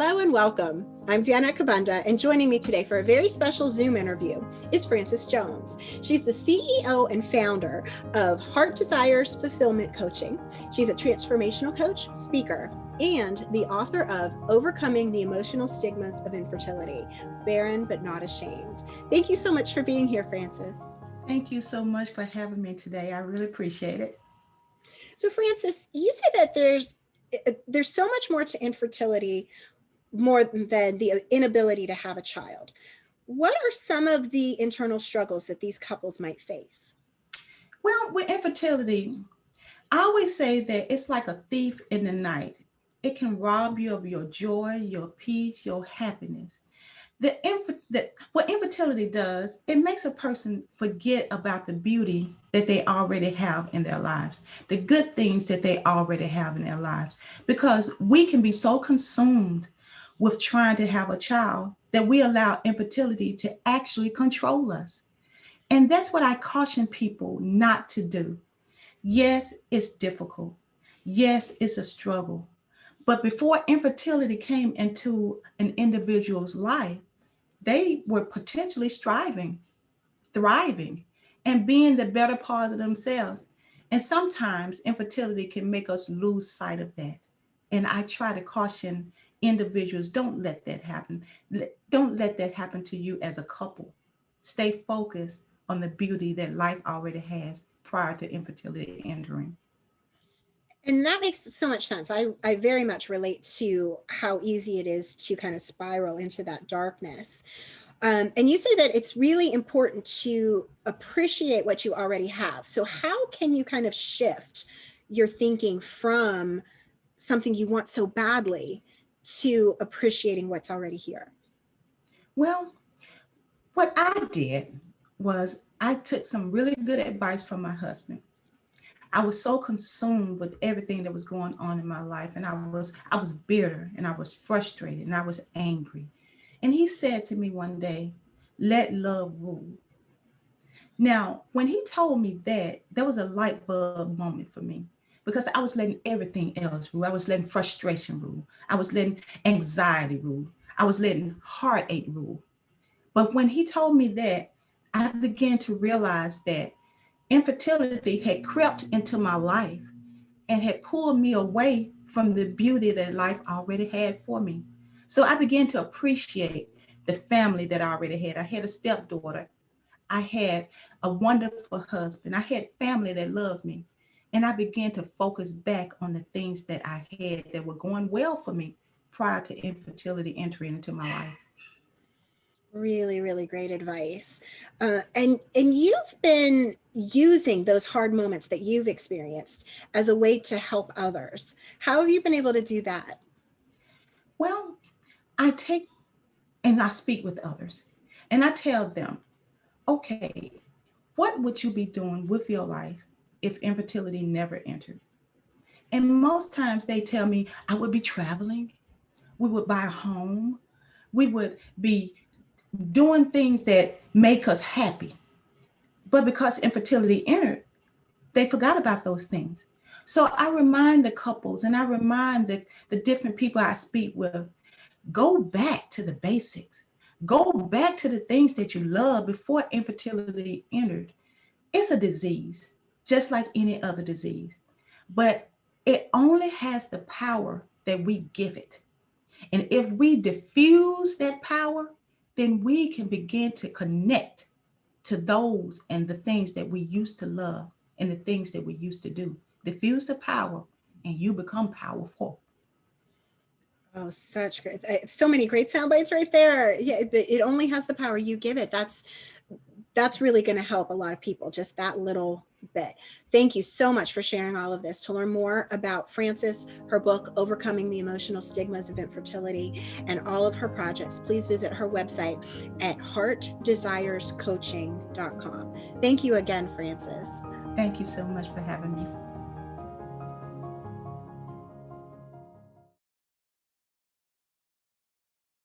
Hello and welcome. I'm Danette Kubanda, and joining me today for a very special Zoom interview is Francesjones. She's the CEO and founder of Heart Desires Fulfillment Coaching. She's a transformational coach, speaker, and the author of Overcoming the Emotional Stigmas of Infertility, Barren but Not Ashamed. Thank you so much for being here, Frances. Thank you so much for having me today. I really appreciate it. So Frances, you say that there's so much more to infertility more than the inability to have a child. What are some of the internal struggles that these couples might face? Well, with infertility, I always say that it's like a thief in the night. It can rob you of your joy, your peace, your happiness. What infertility does, it makes a person forget about the beauty that they already have in their lives, the good things that they already have in their lives, because we can be so consumed with trying to have a child that we allow infertility to actually control us. And that's what I caution people not to do. Yes, it's difficult. Yes, it's a struggle. But before infertility came into an individual's life, they were potentially striving, thriving, and being the better parts of themselves. And sometimes infertility can make us lose sight of that. And I try to caution individuals, don't let that happen. Don't let that happen to you as a couple. Stay focused on the beauty that life already has prior to infertility entering. And that makes so much sense. I very much relate to how easy it is to kind of spiral into that darkness. And you say that it's really important to appreciate what you already have. So how can you kind of shift your thinking from something you want so badly to appreciating what's already here? Well, what I did was I took some really good advice from my husband. I was so consumed with everything that was going on in my life, and I was bitter, and I was frustrated, and I was angry. And he said to me one day, "Let love rule." Now, when he told me that, there was a light bulb moment for me, because I was letting everything else rule. I was letting frustration rule. I was letting anxiety rule. I was letting heartache rule. But when he told me that, I began to realize that infertility had crept into my life and had pulled me away from the beauty that life already had for me. So I began to appreciate the family that I already had. I had a stepdaughter. I had a wonderful husband. I had family that loved me. And I began to focus back on the things that I had that were going well for me prior to infertility entering into my life. Really, really great advice. And you've been using those hard moments that you've experienced as a way to help others. How have you been able to do that? Well, I take and I speak with others and I tell them, okay, what would you be doing with your life if infertility never entered? And most times they tell me I would be traveling, we would buy a home, we would be doing things that make us happy. But because infertility entered, they forgot about those things. So I remind the couples and I remind the different people I speak with, go back to the basics. Go back to the things that you love before infertility entered. It's a disease, just like any other disease, but it only has the power that we give it. And if we diffuse that power, then we can begin to connect to those and the things that we used to love and the things that we used to do. Diffuse the power and you become powerful. Oh, such great. So many great sound bites right there. Yeah, it only has the power you give it. That's really going to help a lot of people, just that little bit. Thank you so much for sharing all of this. To learn more about Frances, her book, Overcoming the Emotional Stigmas of Infertility, and all of her projects, please visit her website at heartdesirescoaching.com. Thank you again, Frances. Thank you so much for having me.